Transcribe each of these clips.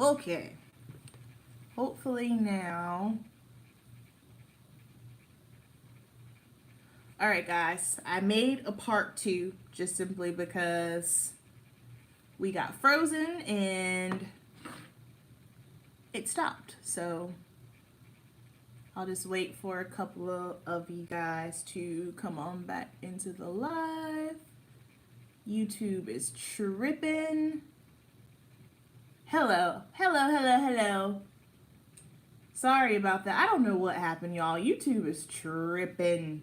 Okay. Hopefully now. Alright guys, I made a part 2 just simply because we got frozen and it stopped. So I'll just wait for a couple of you guys to come on back into the live. YouTube is tripping. Hello, hello, hello, hello. Sorry about that. I don't know what happened, y'all. YouTube is tripping.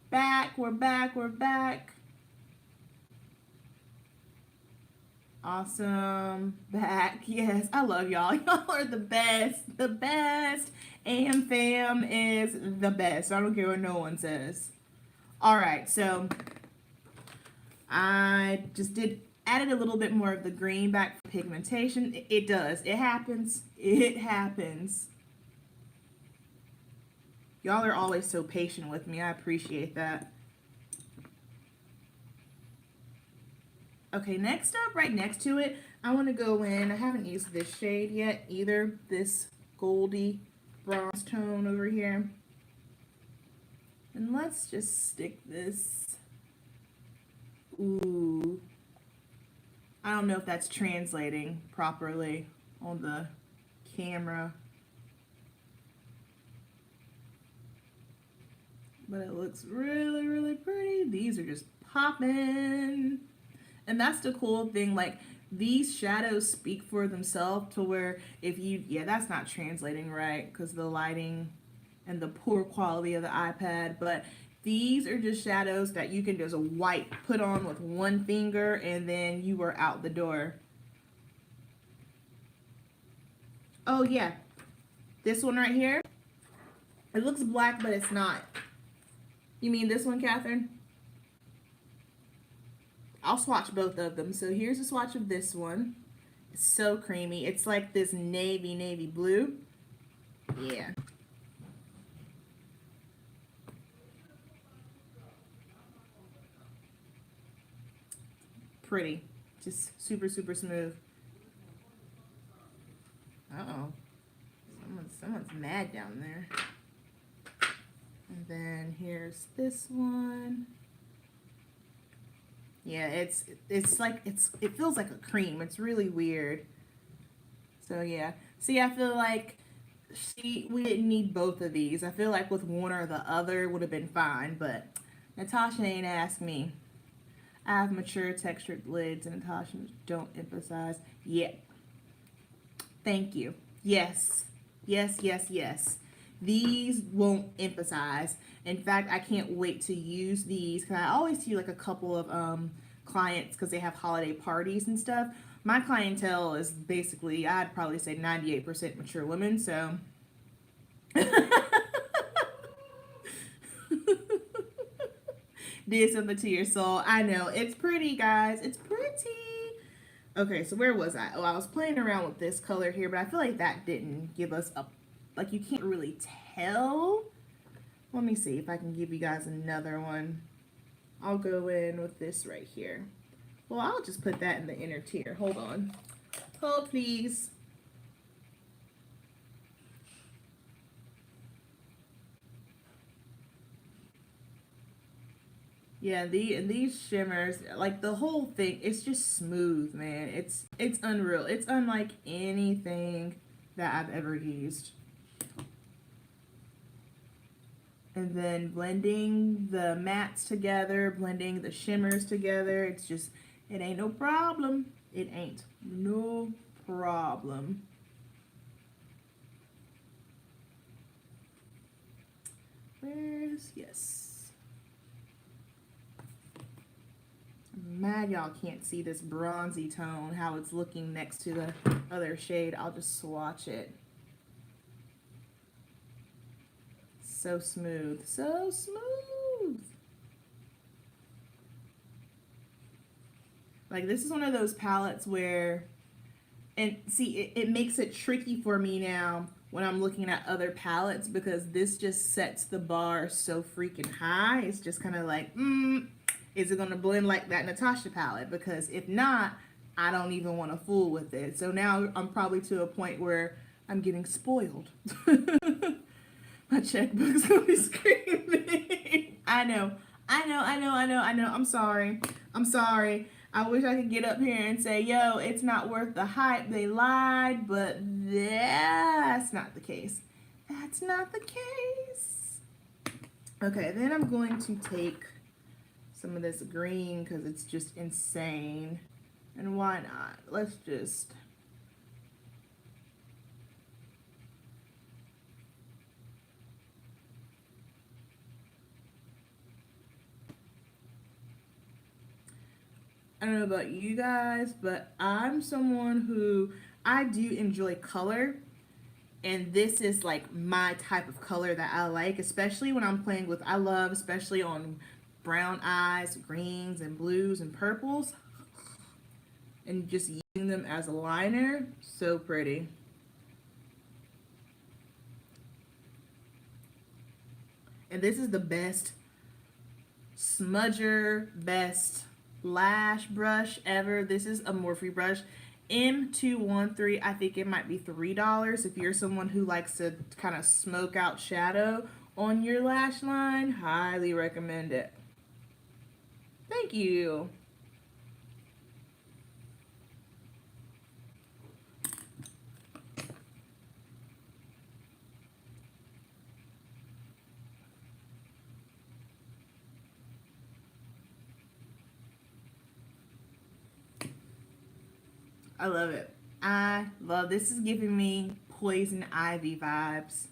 Back, we're back, we're back. Awesome. Back. Yes, I love y'all. Y'all are the best. The best. AM fam is the best. I don't care what no one says. Alright, so I just added a little bit more of the green back for pigmentation. It does. It happens. It happens. Y'all are always so patient with me. I appreciate that. Okay, next up, right next to it, I want to go in. I haven't used this shade yet either. This goldy bronze tone over here. And let's just stick this. Ooh. I don't know if that's translating properly on the camera. But it looks really, really pretty. These are just popping. And that's the cool thing, like these shadows speak for themselves to where if you, yeah, that's not translating right because the lighting and the poor quality of the iPad, but these are just shadows that you can just wipe, put on with one finger, and then you are out the door. Oh yeah, this one right here, it looks black, but it's not. You mean this one, Catherine? I'll swatch both of them. So here's a swatch of this one. It's so creamy. It's like this navy blue. Yeah. Pretty. Just super smooth. Uh-oh. Someone's mad down there. And then here's this one. Yeah, it's like it feels like a cream. It's really weird. So yeah. See, I feel like we didn't need both of these. I feel like with one or the other would have been fine, but Natasha ain't asked me. I have mature textured lids and Natasha don't emphasize. Yeah. Thank you. Yes. Yes. These won't emphasize. In fact, I can't wait to use these because I always see like a couple of clients because they have holiday parties and stuff. My clientele is basically, I'd probably say 98% mature women, so. Did something to your soul. I know. It's pretty, guys. It's pretty. Okay, so where was I? Oh, I was playing around with this color here, but I feel like that didn't give us a, like you can't really tell. Let me see if I can give you guys another one. I'll go in with this right here. Well, I'll just put that in the inner tier. Hold on. Hold, please. Yeah, these shimmers, like the whole thing, it's just smooth, man. It's unreal. It's unlike anything that I've ever used. And then blending the mattes together, blending the shimmers together, it's just, it ain't no problem. It ain't no problem. Where's, yes. I'm mad y'all can't see this bronzy tone, how it's looking next to the other shade. I'll just swatch it. So smooth, so smooth. Like this is one of those palettes where, and see, it makes it tricky for me now when I'm looking at other palettes because this just sets the bar so freaking high. It's just kind of like, is it going to blend like that Natasha palette? Because if not, I don't even want to fool with it. So now I'm probably to a point where I'm getting spoiled. My checkbook's gonna be screaming. I know. I'm sorry. I'm sorry. I wish I could get up here and say, yo, it's not worth the hype. They lied, but that's not the case. That's not the case. Okay, then I'm going to take some of this green because it's just insane. And why not? Let's just... I don't know about you guys, but I'm someone who I do enjoy color. And this is like my type of color that I like, especially when I'm playing with, I love, especially on brown eyes, greens and blues and purples. And just using them as a liner, so pretty. And this is the best smudger, best lash brush ever. This is a Morphe brush. M213, I think it might be $3 if you're someone who likes to kind of smoke out shadow on your lash line. Highly recommend it. Thank you. I love it. I love this. Is giving me poison ivy vibes.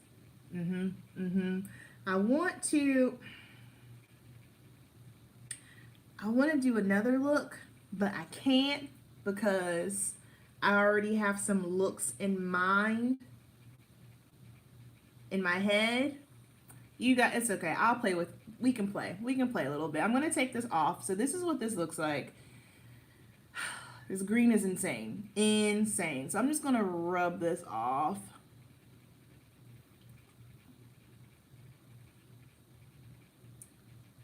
I want to do another look, but I can't because I already have some looks in mind in my head. You got it's okay. I'll play with we can play. We can play a little bit. I'm going to take this off. So this is what this looks like. This green is insane. Insane. So I'm just going to rub this off.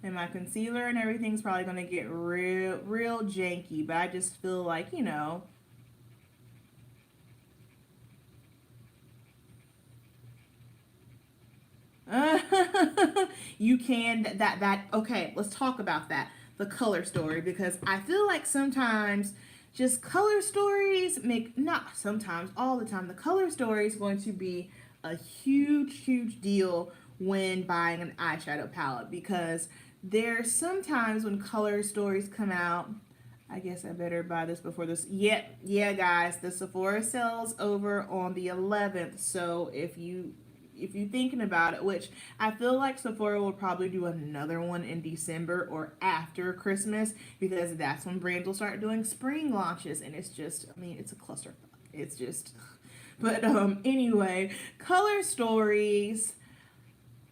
And my concealer and everything's probably going to get real janky. But I just feel like, you know. You can, okay, let's talk about that. The color story. Because I feel like sometimes... just color stories make, not sometimes, all the time, the color story is going to be a huge deal when buying an eyeshadow palette because there's sometimes when color stories come out, I guess I better buy this before this, yeah guys, the Sephora sale's over on the 11th, so if you're thinking about it, which I feel like Sephora will probably do another one in December or after Christmas because that's when brands will start doing spring launches and it's just, I mean, it's a cluster. It's just, but anyway, color stories.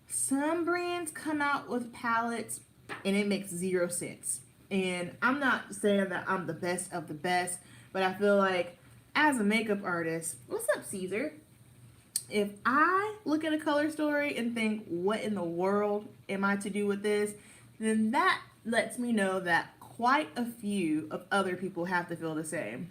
Some brands come out with palettes and it makes 0 sense. And I'm not saying that I'm the best of the best, but I feel like as a makeup artist, what's up, Caesar? If I look at a color story and think, what in the world am I to do with this? Then that lets me know that quite a few of other people have to feel the same.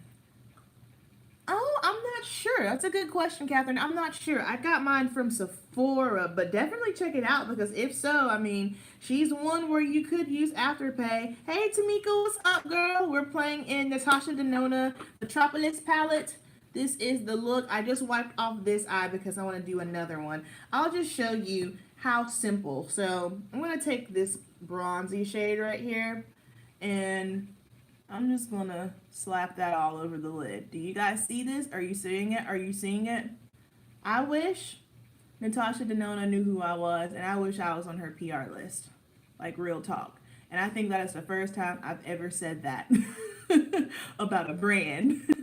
Oh, I'm not sure. That's a good question, Catherine. I'm not sure. I got mine from Sephora, but definitely check it out because if so, I mean, she's one where you could use Afterpay. Hey, Tamika, what's up, girl? We're playing in Natasha Denona Metropolis palette. This is the look. I just wiped off this eye because I want to do another one. I'll just show you how simple. So I'm going to take this bronzy shade right here and I'm just going to slap that all over the lid. Do you guys see this? Are you seeing it? Are you seeing it? I wish Natasha Denona knew who I was and I wish I was on her PR list. Like real talk. And I think that is the first time I've ever said that about a brand.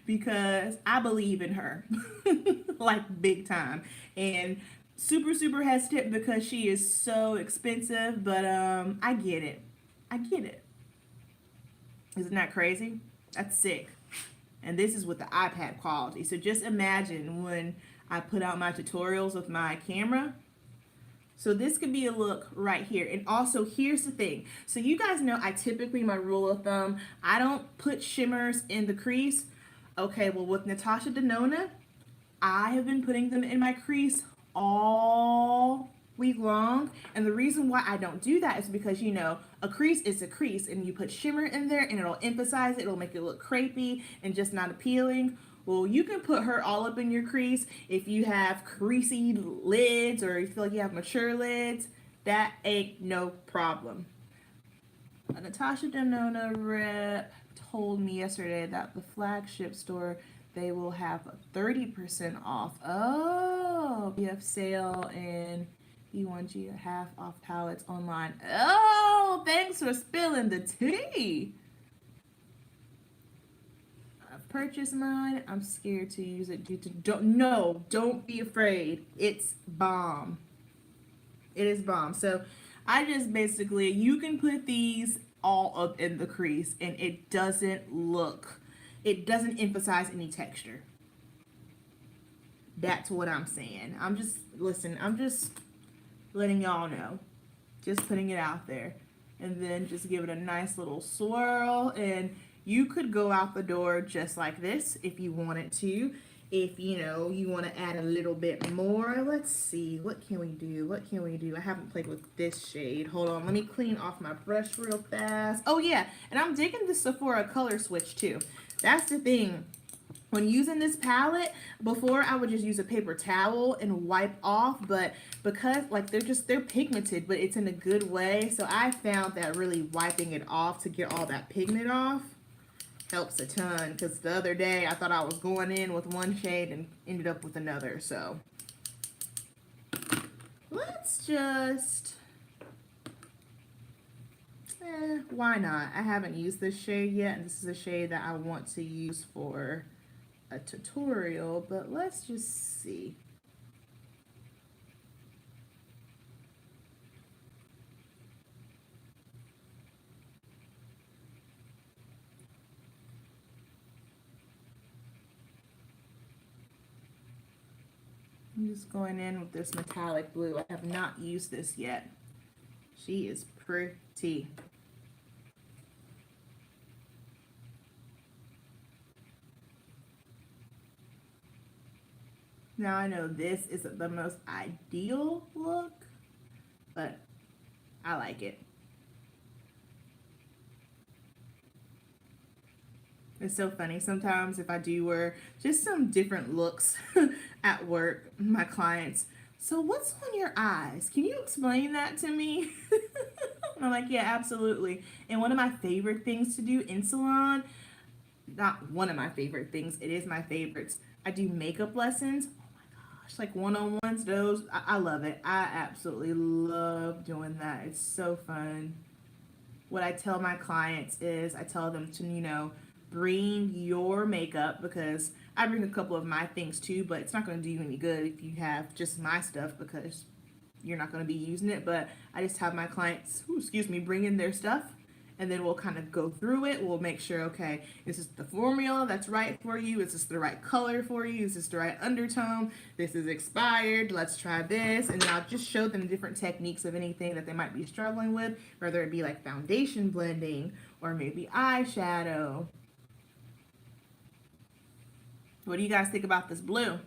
Because I believe in her, like big time, and super hesitant because she is so expensive, but I get it. Isn't that crazy? That's sick. And this is with the iPad quality. So just imagine when I put out my tutorials with my camera, So this could be a look right here. And also here's the thing. So you guys know I typically, my rule of thumb, I don't put shimmers in the crease. Okay, well with Natasha Denona, I have been putting them in my crease all week long. And the reason why I don't do that is because, you know, a crease is a crease and you put shimmer in there and it'll emphasize it. It'll make it look crepey and just not appealing. Well, you can put her all up in your crease if you have creasy lids or you feel like you have mature lids. That ain't no problem. A Natasha Denona rep told me yesterday that the flagship store, they will have 30% off. Oh, we have sale and E1G a half off palettes online. Oh, thanks for spilling the tea. I've purchased mine. I'm scared to use it due to don't be afraid. It's bomb. It is bomb. So I just basically, you can put these all up in the crease and it doesn't emphasize any texture. That's what I'm saying. I'm just letting y'all know. Just putting it out there. And then just give it a nice little swirl. And you could go out the door just like this if you wanted to. If you know you want to add a little bit more, let's see, what can we do? I haven't played with this shade. Hold on, let me clean off my brush real fast. Oh yeah, and I'm digging the Sephora color switch too. That's the thing. When using this palette, before I would just use a paper towel and wipe off, but because like they're pigmented, but it's in a good way. So I found that really wiping it off to get all that pigment off helps a ton, because the other day I thought I was going in with one shade and ended up with another. So let's just why not? I haven't used this shade yet, and this is a shade that I want to use for a tutorial, but let's just see. I'm just going in with this metallic blue. I have not used this yet. She is pretty. Now I know this isn't the most ideal look, but I like it. It's so funny. Sometimes if I do wear just some different looks at work, my clients, so what's on your eyes? Can you explain that to me? And I'm like, yeah, absolutely. And one of my favorite things to do in salon, not one of my favorite things, it is my favorites. I do makeup lessons. Oh my gosh, like one-on-ones, those, I love it. I absolutely love doing that. It's so fun. What I tell my clients is I tell them to, you know, bring your makeup, because I bring a couple of my things too, but it's not going to do you any good if you have just my stuff, because you're not going to be using it. But I just have my clients, bring in their stuff, and then we'll kind of go through it. We'll make sure, okay, is this the formula that's right for you? Is this the right color for you? Is this the right undertone? This is expired. Let's try this. And then I'll just show them different techniques of anything that they might be struggling with, whether it be like foundation blending or maybe eyeshadow. What do you guys think about this blue?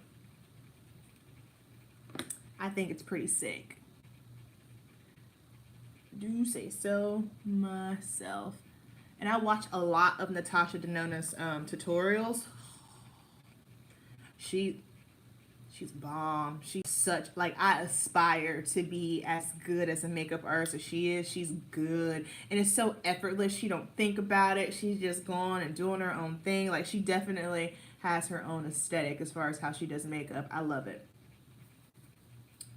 I think it's pretty sick. Do say so myself. And I watch a lot of Natasha Denona's tutorials. She's bomb. She's such, like, I aspire to be as good as a makeup artist as she is. She's good. And it's so effortless. She don't think about it. She's just going and doing her own thing. Like, she definitely has her own aesthetic as far as how she does makeup. I love it.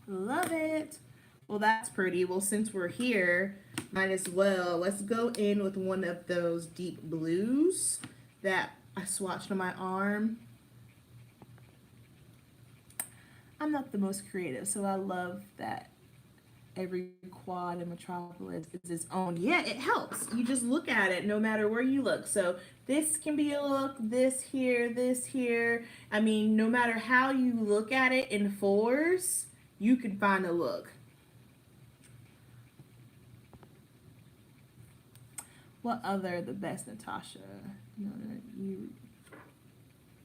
Love it. Well, that's pretty. Well, since we're here, might as well, let's go in with one of those deep blues that I swatched on my arm. I'm not the most creative, so I love that every quad in Metropolis is its own. Yeah, it helps. You just look at it no matter where you look. So this can be a look, this here, this here. I mean, no matter how you look at it in fours, you can find a look. What other the best Natasha? No, you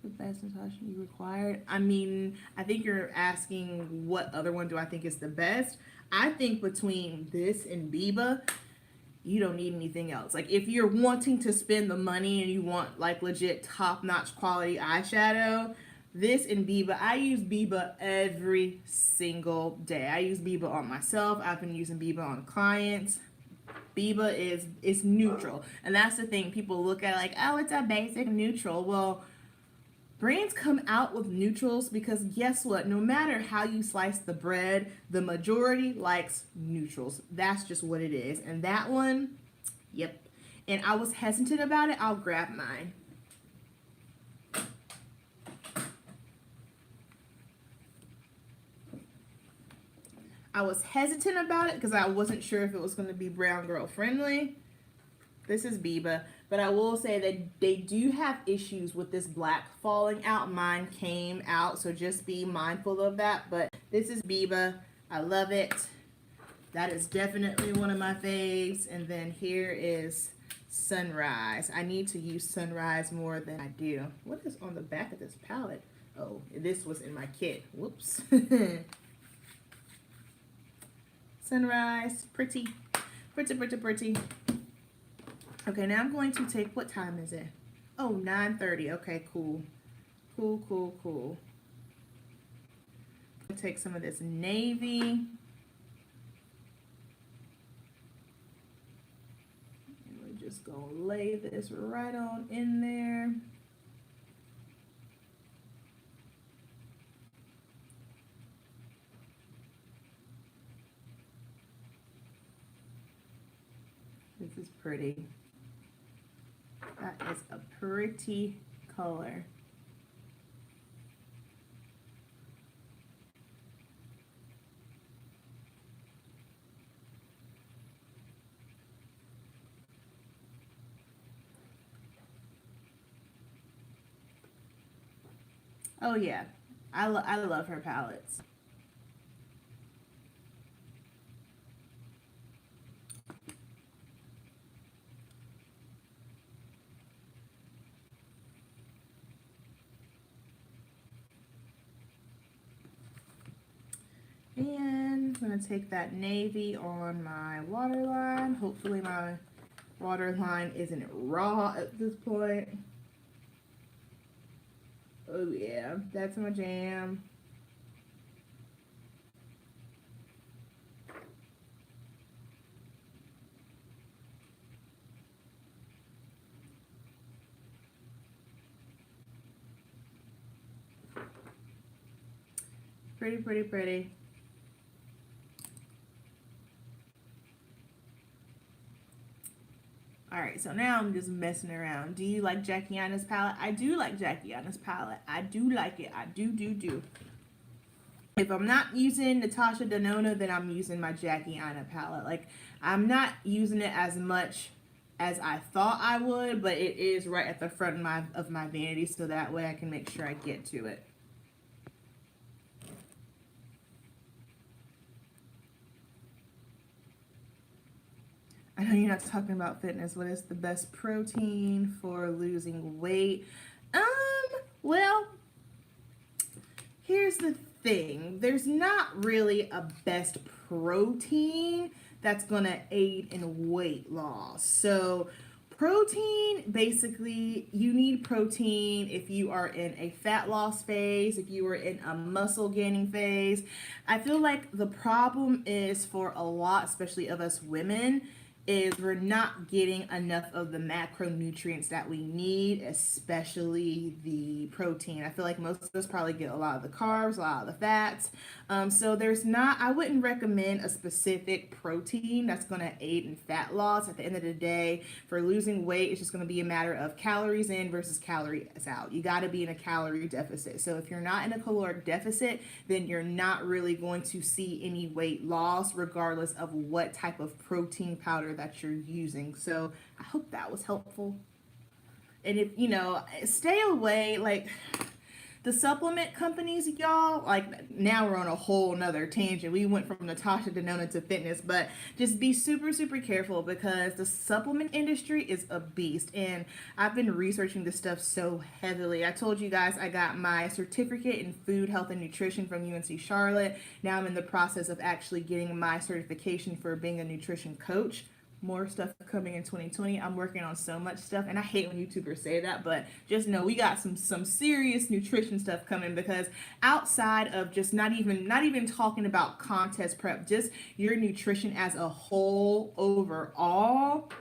the best Natasha you required. I mean, I think you're asking what other one do I think is the best. I think between this and Biba, you don't need anything else. Like if you're wanting to spend the money and you want like legit top-notch quality eyeshadow, this and Biba, I use Biba every single day. I use Biba on myself. I've been using Biba on clients. Biba is neutral. And that's the thing. People look at it like, oh, it's a basic neutral. Well, brands come out with neutrals because guess what? No matter how you slice the bread, the majority likes neutrals. That's just what it is. And that one, yep. And I was hesitant about it. I'll grab mine. I was hesitant about it because I wasn't sure if it was going to be brown girl friendly. This is Biba, but I will say that they do have issues with this black falling out. Mine came out, so just be mindful of that. But this is Biba. I love it. That is definitely one of my faves. And then here is Sunrise. I need to use Sunrise more than I do. What is on the back of this palette? Oh, this was in my kit. Whoops. Sunrise, pretty, pretty, pretty, pretty. Okay, now I'm going to take, what time is it? Oh, 9:30. Okay, cool. Cool, cool, cool. I'll take some of this navy. And we're just going to lay this right on in there. This is pretty. That is a pretty color. Oh yeah, I love her palettes. And I'm going to take that navy on my waterline. Hopefully my waterline isn't raw at this point. Oh yeah, that's my jam. Pretty, pretty, pretty. Alright, so now I'm just messing around. Do you like Jackie Aina's palette? I do like Jackie Aina's palette. I do like it. I do. If I'm not using Natasha Denona, then I'm using my Jackie Aina palette. Like, I'm not using it as much as I thought I would, but it is right at the front of my vanity, so that way I can make sure I get to it. I know you're not talking about fitness. What is the best protein for losing weight? Well, here's the thing. There's not really a best protein that's gonna aid in weight loss. So protein, basically, you need protein if you are in a fat loss phase, if you are in a muscle gaining phase. I feel like the problem is for a lot, especially of us women, is we're not getting enough of the macronutrients that we need, especially the protein. I feel like most of us probably get a lot of the carbs, a lot of the fats. So I wouldn't recommend a specific protein that's going to aid in fat loss. At the end of the day, for losing weight, it's just going to be a matter of calories in versus calories out. You got to be in a calorie deficit. So if you're not in a caloric deficit, then you're not really going to see any weight loss, regardless of what type of protein powder that you're using. So I hope that was helpful. And if stay away, like the supplement companies, y'all, like now we're on a whole nother tangent. We went from Natasha, Denona to fitness, but just be super, super careful because the supplement industry is a beast. And I've been researching this stuff so heavily. I told you guys I got my certificate in food, health, and nutrition from UNC Charlotte. Now I'm in the process of actually getting my certification for being a nutrition coach. More stuff coming in 2020. I'm working on so much stuff, and I hate when YouTubers say that, but just know we got some serious nutrition stuff coming, because outside of just not even talking about contest prep, just your nutrition as a whole overall,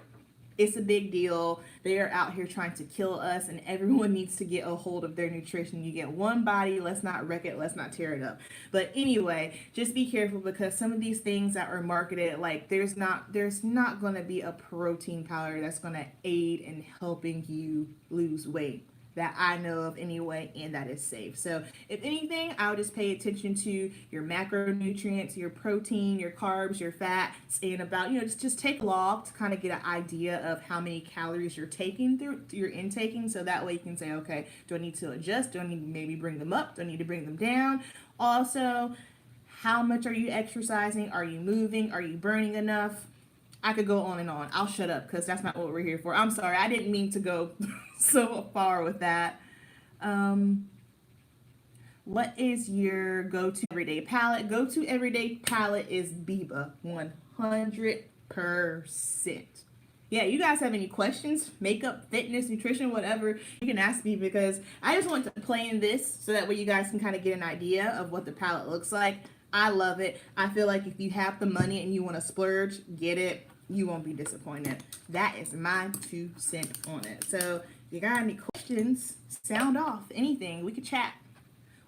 it's a big deal. They are out here trying to kill us, and everyone needs to get a hold of their nutrition. You get one body, let's not wreck it, let's not tear it up. But anyway, just be careful, because some of these things that are marketed, like there's not going to be a protein powder that's going to aid in helping you lose weight, that I know of anyway, and that is safe. So if anything, I would just pay attention to your macronutrients, your protein, your carbs, your fats, and about, just take a log to kind of get an idea of how many calories you're intaking. So that way you can say, okay, do I need to adjust? Do I need to maybe bring them up? Do I need to bring them down? Also, how much are you exercising? Are you moving? Are you burning enough? I could go on and on. I'll shut up because that's not what we're here for. I'm sorry. I didn't mean to go so far with that. What is your go-to everyday palette? Go-to everyday palette is Biba, 100%. Yeah, you guys have any questions? Makeup, fitness, nutrition, whatever, you can ask me, because I just want to play in this so that way you guys can kind of get an idea of what the palette looks like. I love it. I feel like if you have the money and you want to splurge, get it. You won't be disappointed. That is my 2 cents on it. So if you got any questions, sound off. Anything, we could chat.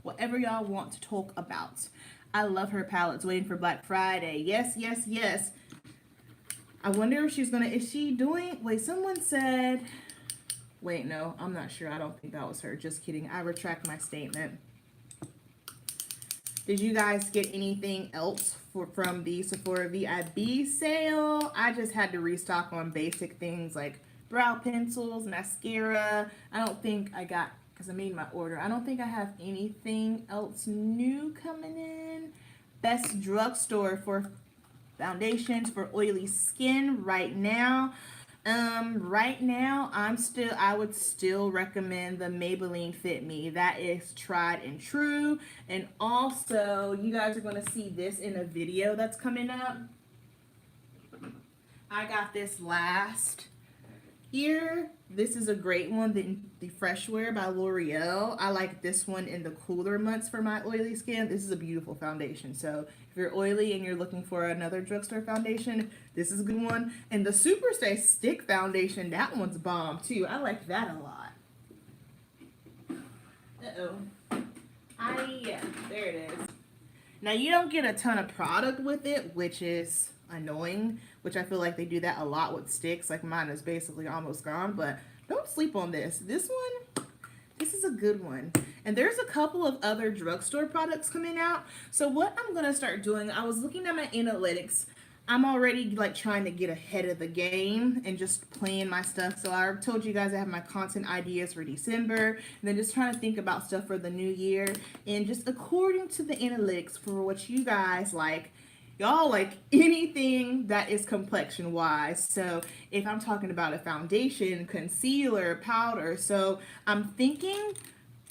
Whatever y'all want to talk about. I love her palettes. Waiting for Black Friday. Yes, yes, yes. I wonder if she's gonna, is she doing, wait, someone said, wait, no, I'm not sure. I don't think that was her. Just kidding. I retract my statement. Did you guys get anything else from the Sephora VIB sale? I just had to restock on basic things like brow pencils, mascara. I don't think I got, because I made my order, I don't think I have anything else new coming in. Best drugstore for foundations for oily skin right now. Right now, I would still recommend the Maybelline Fit Me. That is tried and true. And also, you guys are going to see this in a video that's coming up. I got this last year. This is a great one, the Fresh Wear by L'Oreal. I like this one in the cooler months for my oily skin. This is a beautiful foundation. So if you're oily and you're looking for another drugstore foundation, this is a good one. And the Superstay Stick Foundation, that one's bomb too. I like that a lot. Yeah, there it is. Now you don't get a ton of product with it, which is annoying, which I feel like they do that a lot with sticks. Like mine is basically almost gone, but don't sleep on this. This is a good one. And there's a couple of other drugstore products coming out. So what I'm gonna start doing, I was looking at my analytics. I'm already like trying to get ahead of the game and just plan my stuff. So I told you guys I have my content ideas for December, and then just trying to think about stuff for the new year, and just according to the analytics for what you guys like. Y'all like anything that is complexion wise. So if I'm talking about a foundation, concealer, powder, so I'm thinking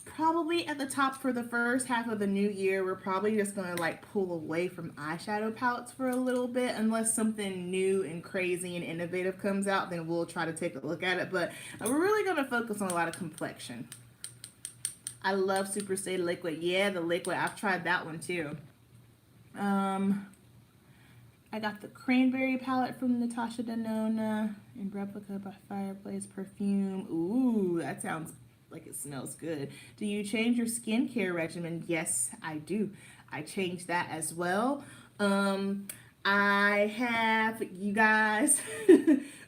probably at the top for the first half of the new year, we're probably just gonna like pull away from eyeshadow palettes for a little bit, unless something new and crazy and innovative comes out, then we'll try to take a look at it. But we're really gonna focus on a lot of complexion. I love Superstay Liquid. Yeah, the liquid, I've tried that one too. I got the Cranberry palette from Natasha Denona in Replica by Fireplace Perfume. Ooh, that sounds like it smells good. Do you change your skincare regimen? Yes, I do. I changed that as well. I have, you guys,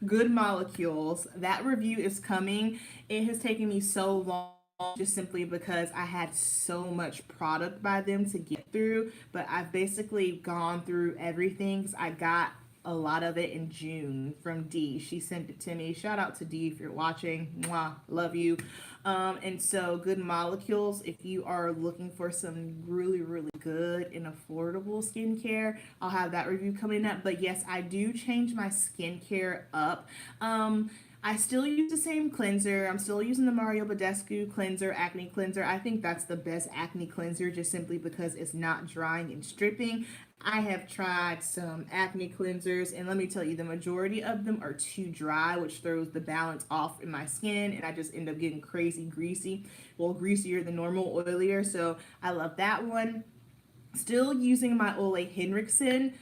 Good Molecules. That review is coming. It has taken me so long, just simply because I had so much product by them to get through, but I've basically gone through everything. I got a lot of it in June from D. She sent it to me. Shout out to D if you're watching. Mwah, love you. And so Good Molecules, if you are looking for some really, really good and affordable skincare, I'll have that review coming up. But yes, I do change my skincare up. I still use the same cleanser. I'm still using the Mario Badescu cleanser, acne cleanser. I think that's the best acne cleanser just simply because it's not drying and stripping. I have tried some acne cleansers, and let me tell you, the majority of them are too dry, which throws the balance off in my skin, and I just end up getting crazy greasy. Well, greasier than normal, oilier. So I love that one. Still using my Ole Henriksen.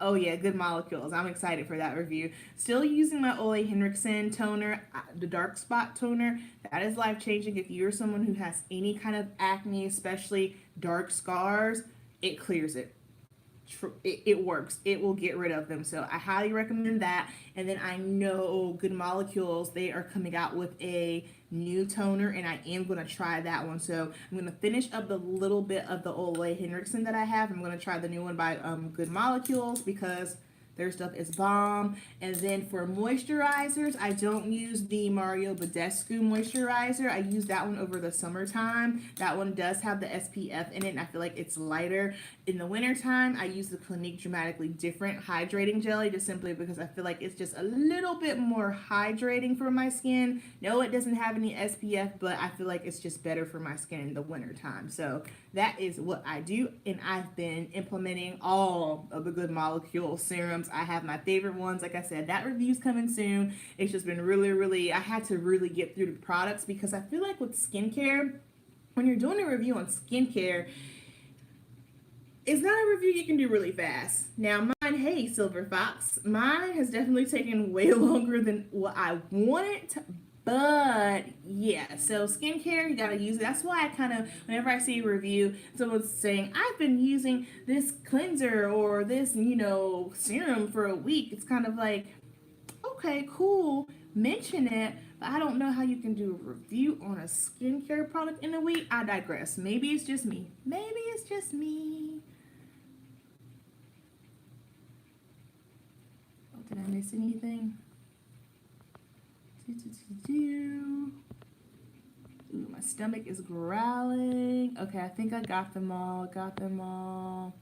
Oh yeah, Good Molecules. I'm excited for that review. Still using my Ole Henriksen toner, the dark spot toner. That is life changing. If you're someone who has any kind of acne, especially dark scars, it clears it. It works. It will get rid of them. So I highly recommend that. And then I know Good Molecules, they are coming out with a new toner, and I am going to try that one. So I'm going to finish up the little bit of the Ole Henriksen that I have. I'm going to try the new one by Good Molecules because their stuff is bomb. And then for moisturizers, I don't use the Mario Badescu moisturizer. I use that one over the summertime. That one does have the SPF in it, and I feel like it's lighter. In the wintertime, I use the Clinique Dramatically Different Hydrating Jelly just simply because I feel like it's just a little bit more hydrating for my skin. No, it doesn't have any SPF, but I feel like it's just better for my skin in the wintertime. So that is what I do, and I've been implementing all of the Good Molecule serums. I have my favorite ones. Like I said, that review's coming soon. It's just been really, I had to really get through the products because I feel like with skincare, when you're doing a review on skincare, it's not a review you can do really fast. Now mine, hey Silver Fox, mine has definitely taken way longer than what I wanted, but yeah, so skincare, you gotta use it. That's why I kind of, whenever I see a review, someone's saying, I've been using this cleanser or this, serum for a week. It's kind of like, okay, cool, mention it, but I don't know how you can do a review on a skincare product in a week. I digress. Maybe it's just me. Maybe it's just me. Oh, did I miss anything? Ooh, my stomach is growling. Okay, I think I got them all.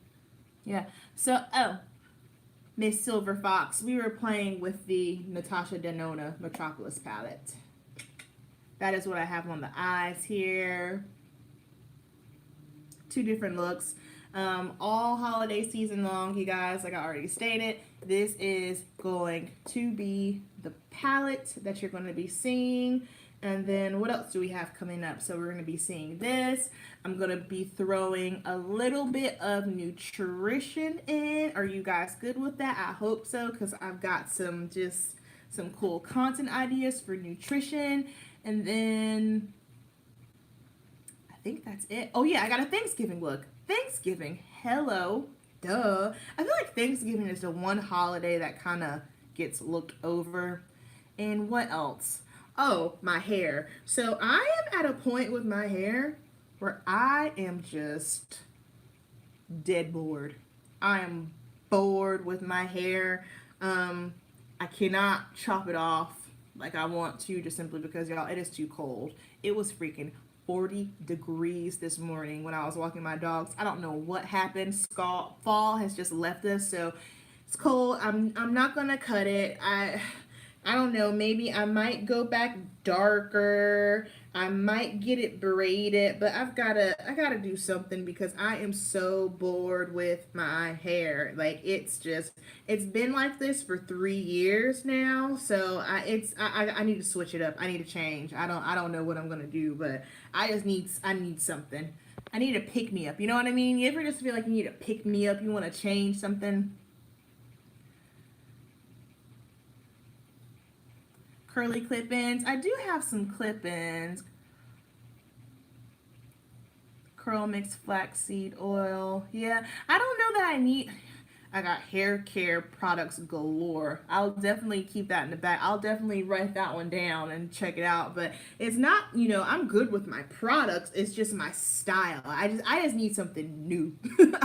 Yeah. So, Miss Silver Fox, we were playing with the Natasha Denona Metropolis palette. That is what I have on the eyes here. Two different looks. All holiday season long, you guys, like I already stated. This is going to be the palette that you're going to be seeing. And then what else do we have coming up? So we're going to be seeing this. I'm going to be throwing a little bit of nutrition in. Are you guys good with that? I hope so, because I've got some cool content ideas for nutrition. And then I think that's it. Oh yeah, I got a Thanksgiving look. Thanksgiving. Hello. Duh. I feel like Thanksgiving is the one holiday that kind of gets looked over. And what else? Oh, my hair. So I am at a point with my hair where I am just dead bored. I am bored with my hair. I cannot chop it off like I want to just simply because, y'all, it is too cold. It was freaking 40 degrees this morning when I was walking my dogs. I don't know what happened. Fall has just left us, so it's cold. I'm not gonna cut it. I don't know, maybe I might go back darker. I might get it braided, but I gotta do something because I am so bored with my hair. Like it's been like this for 3 years now. So I need to switch it up. I need to change. I don't know what I'm gonna do, but I need something. I need to pick me up. You know what I mean? You ever just feel like you need to pick me up? You want to change something? Curly clip-ins. I do have some clip-ins. Curl mix flaxseed oil. Yeah, I don't know that I got hair care products galore. I'll definitely keep that in the back. I'll definitely write that one down and check it out. But it's not, I'm good with my products. It's just my style. I just need something new.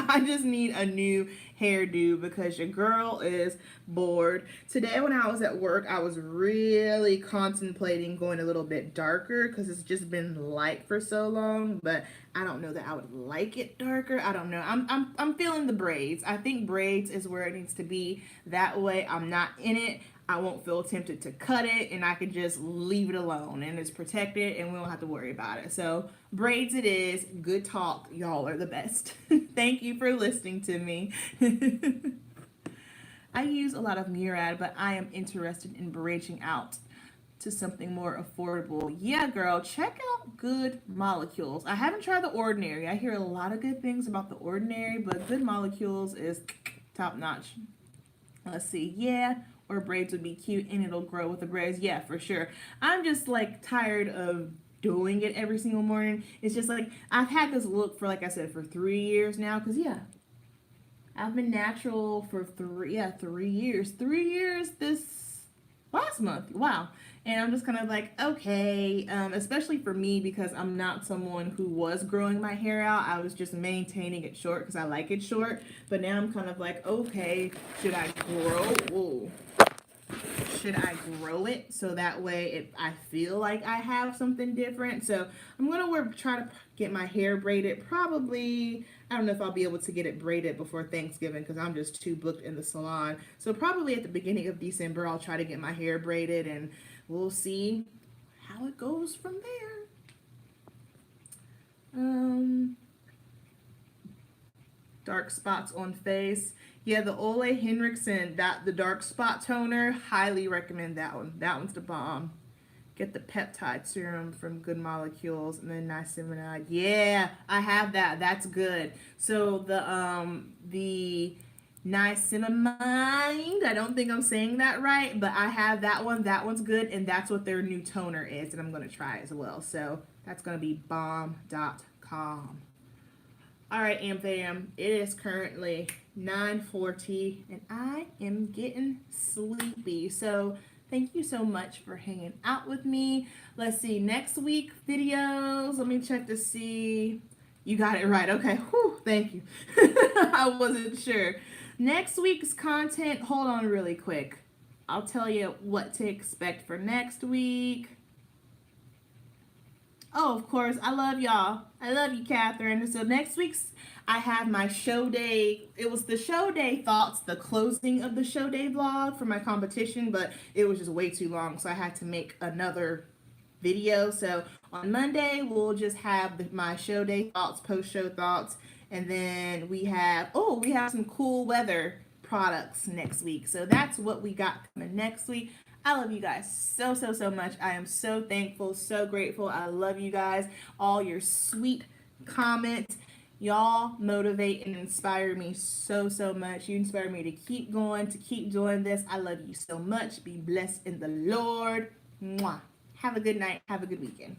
I just need a new hairdo because your girl is bored. Today when I was at work, I was really contemplating going a little bit darker because it's just been light for so long, but I don't know that I would like it darker. I don't know. I'm feeling the braids. I think braids is where it needs to be. That way I'm not in it. I won't feel tempted to cut it, and I can just leave it alone, and it's protected, and we don't have to worry about it. So braids it is. Good talk. Y'all are the best. Thank you for listening to me. I use a lot of Murad, but I am interested in branching out to something more affordable. Yeah, girl, check out Good Molecules. I haven't tried The Ordinary. I hear a lot of good things about The Ordinary, but Good Molecules is top notch. Let's see. Yeah, or braids would be cute and it'll grow with the braids. Yeah, for sure. I'm just like tired of doing it every single morning. It's just like I've had this look for, like I said, for 3 years now. Because yeah, I've been natural for 3 years. 3 years this last month. Wow. And I'm just kind of like, okay, especially for me because I'm not someone who was growing my hair out. I was just maintaining it short because I like it short. But now I'm kind of like, okay, should I grow? Should I grow it so that way if I feel like I have something different? So I'm gonna try to get my hair braided. Probably, I don't know if I'll be able to get it braided before Thanksgiving because I'm just too booked in the salon. So probably at the beginning of December I'll try to get my hair braided, and we'll see how it goes from there. Dark spots on face. Yeah, the Ole Henriksen, the dark spot toner, highly recommend that one. That one's the bomb. Get the peptide serum from Good Molecules, and then niacinamide. Yeah, I have that. That's good. So the niacinamide, I don't think I'm saying that right, but I have that one. That one's good, and that's what their new toner is, and I'm going to try as well. So that's going to be bomb.com. All right, Fam, it is currently 9:40, and I am getting sleepy. So thank you so much for hanging out with me. Let's see, next week videos. Let me check to see. You got it right. Okay. Whew, thank you. I wasn't sure. Next week's content, hold on really quick. I'll tell you what to expect for next week. Oh, of course, I love y'all. I love you, Catherine. So next week's, I have my show day. It was the show day thoughts, the closing of the show day vlog for my competition, but it was just way too long, so I had to make another video. So on Monday, we'll just have my show day thoughts, post-show thoughts, and then we have some cool weather products next week. So that's what we got coming next week. I love you guys so, so, so much. I am so thankful, so grateful. I love you guys. All your sweet comments. Y'all motivate and inspire me so, so much. You inspire me to keep going, to keep doing this. I love you so much. Be blessed in the Lord. Mwah. Have a good night. Have a good weekend.